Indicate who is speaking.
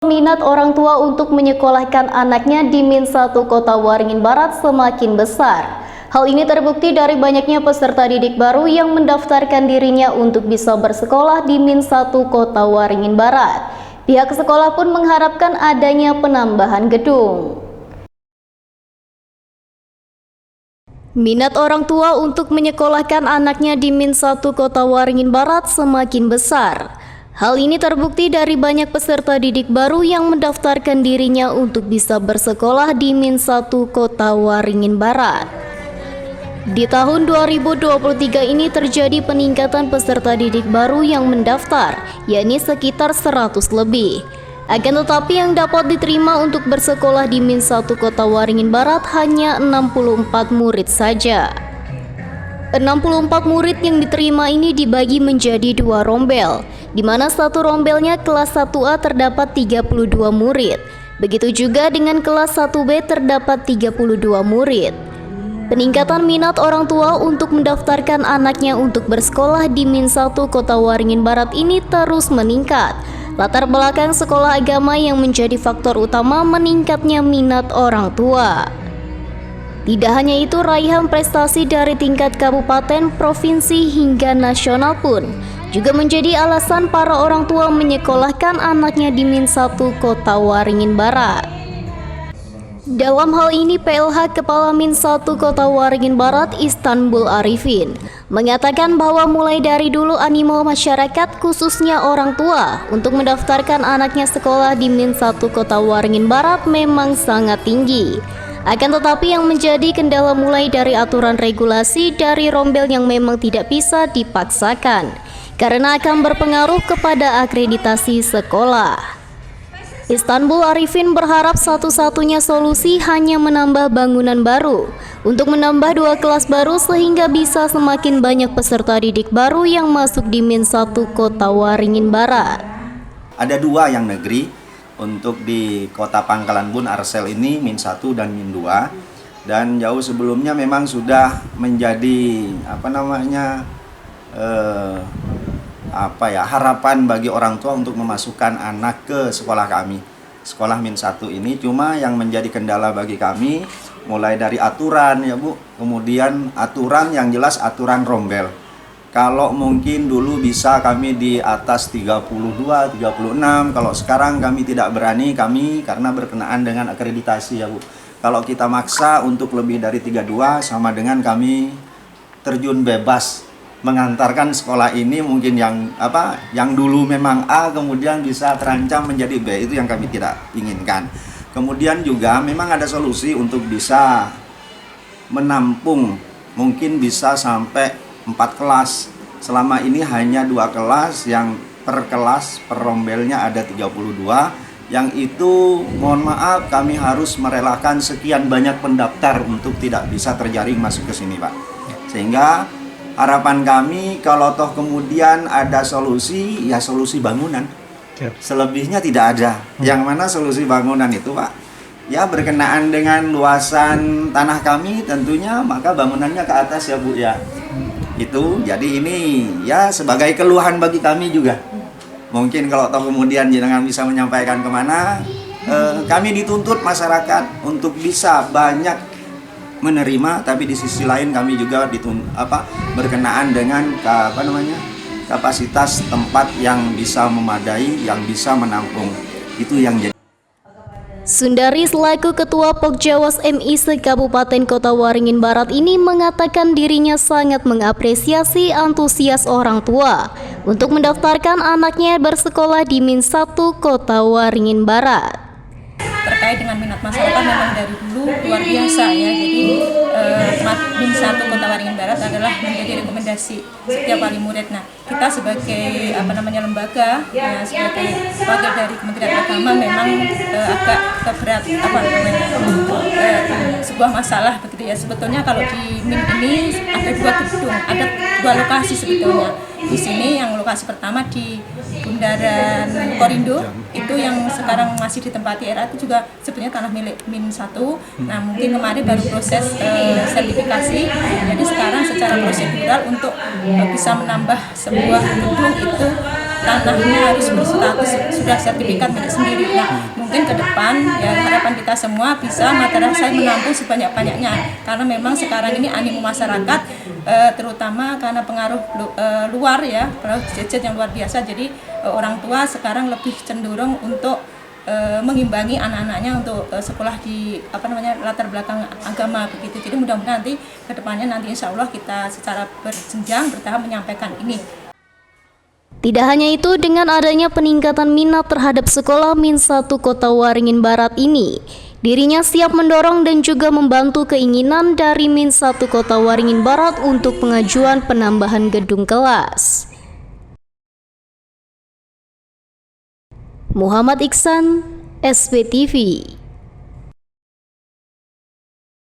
Speaker 1: Minat orang tua untuk menyekolahkan anaknya di Min 1 Kota Waringin Barat semakin besar. Hal ini terbukti dari banyaknya peserta didik baru yang mendaftarkan dirinya untuk bisa bersekolah di Min 1 Kota Waringin Barat. Pihak sekolah pun mengharapkan adanya penambahan gedung. Minat orang tua untuk menyekolahkan anaknya di Min 1 Kota Waringin Barat semakin besar. Hal ini terbukti dari banyak peserta didik baru yang mendaftarkan dirinya untuk bisa bersekolah di Min 1 Kota Waringin Barat. Di tahun 2023 ini terjadi peningkatan peserta didik baru yang mendaftar, yakni sekitar 100 lebih. Akan tetapi yang dapat diterima untuk bersekolah di Min 1 Kota Waringin Barat hanya 64 murid saja. 64 murid yang diterima ini dibagi menjadi 2 rombel, di mana satu rombelnya kelas 1A terdapat 32 murid. Begitu juga dengan kelas 1B terdapat 32 murid. Peningkatan minat orang tua untuk mendaftarkan anaknya untuk bersekolah di Min 1 Kota Waringin Barat ini terus meningkat. Latar belakang sekolah agama yang menjadi faktor utama meningkatnya minat orang tua. Tidak hanya itu, raihan prestasi dari tingkat kabupaten, provinsi, hingga nasional pun juga menjadi alasan para orang tua menyekolahkan anaknya di Min 1 Kota Waringin Barat. Dalam hal ini, PLH Kepala Min 1 Kota Waringin Barat, Istanbul Arifin, mengatakan bahwa mulai dari dulu animo masyarakat, khususnya orang tua, untuk mendaftarkan anaknya sekolah di Min 1 Kota Waringin Barat memang sangat tinggi. Akan tetapi yang menjadi kendala mulai dari aturan regulasi dari rombel yang memang tidak bisa dipaksakan, karena akan berpengaruh kepada akreditasi sekolah. Istanbul Arifin berharap satu-satunya solusi hanya menambah bangunan baru, untuk menambah 2 kelas baru sehingga bisa semakin banyak peserta didik baru yang masuk di Min 1 Kota Waringin Barat.
Speaker 2: Ada 2 yang negeri. Untuk di Kota Pangkalan Bun Arsel ini Min 1 dan Min 2, dan jauh sebelumnya memang sudah menjadi harapan bagi orang tua untuk memasukkan anak ke sekolah kami, sekolah Min 1 ini. Cuma yang menjadi kendala bagi kami mulai dari aturan ya Bu, kemudian aturan yang jelas aturan rombel. Kalau mungkin dulu bisa kami di atas 32, 36, kalau sekarang kami tidak berani karena berkenaan dengan akreditasi ya Bu. Kalau kita maksa untuk lebih dari 32 sama dengan kami terjun bebas mengantarkan sekolah ini mungkin yang dulu memang A kemudian bisa terancam menjadi B, itu yang kami tidak inginkan. Kemudian juga memang ada solusi untuk bisa menampung mungkin bisa sampai 4 kelas. Selama ini hanya 2 kelas, yang per kelas per rombelnya ada 32, yang itu mohon maaf kami harus merelakan sekian banyak pendaftar untuk tidak bisa terjaring masuk ke sini Pak. Sehingga harapan kami kalau toh kemudian ada solusi, ya solusi bangunan. Selebihnya tidak ada. Yang mana solusi bangunan itu Pak, ya berkenaan dengan luasan tanah kami tentunya, maka bangunannya ke atas ya Bu ya. Itu jadi ini ya sebagai keluhan bagi kami juga. Mungkin kalau toh kemudian jangan bisa menyampaikan kemana, kami dituntut masyarakat untuk bisa banyak menerima, tapi di sisi lain kami juga berkenaan dengan kapasitas tempat yang bisa memadai, yang bisa menampung. Itu yang jadi.
Speaker 1: Sundari selaku Ketua Pokjawas MI se-Kabupaten Kota Waringin Barat ini mengatakan dirinya sangat mengapresiasi antusias orang tua untuk mendaftarkan anaknya bersekolah di Min 1 Kota Waringin Barat.
Speaker 3: Terkait dengan minat masyarakat memang dari dulu luar biasa ya. Jadi Min 1 Kota Waringin Barat adalah menjadi rekomendasi setiap wali murid. Nah, kita sebagai lembaga ya, sebagai wakil dari Kementerian Agama memang agak keberat sebuah masalah begitu ya. Sebetulnya kalau di Min ini ada 2 gedung, ada 2 lokasi sebetulnya. Di sini yang lokasi pertama di Bundaran Korindo, itu yang sekarang masih ditempati era, itu juga sebenarnya tanah milik Min 1. Nah, mungkin kemarin baru proses sertifikasi. Jadi sekarang secara prosedural untuk bisa menambah sebuah gedung itu tanahnya harus berstatus sudah sertifikat milik sendiri. Nah, mungkin ke depan ya harapan kita semua bisa madrasah menampung sebanyak-banyaknya, karena memang sekarang ini animo masyarakat terutama karena pengaruh luar ya, pengaruh gadget yang luar biasa. Jadi orang tua sekarang lebih cenderung untuk mengimbangi anak-anaknya untuk sekolah di latar belakang agama begitu. Jadi mudah-mudahan nanti kedepannya insya Allah kita secara berjenjang bertahap menyampaikan ini.
Speaker 1: Tidak hanya itu, dengan adanya peningkatan minat terhadap sekolah Min 1 Kota Waringin Barat ini, dirinya siap mendorong dan juga membantu keinginan dari Min 1 Kota Waringin Barat untuk pengajuan penambahan gedung kelas. Muhammad Iksan, SBTV.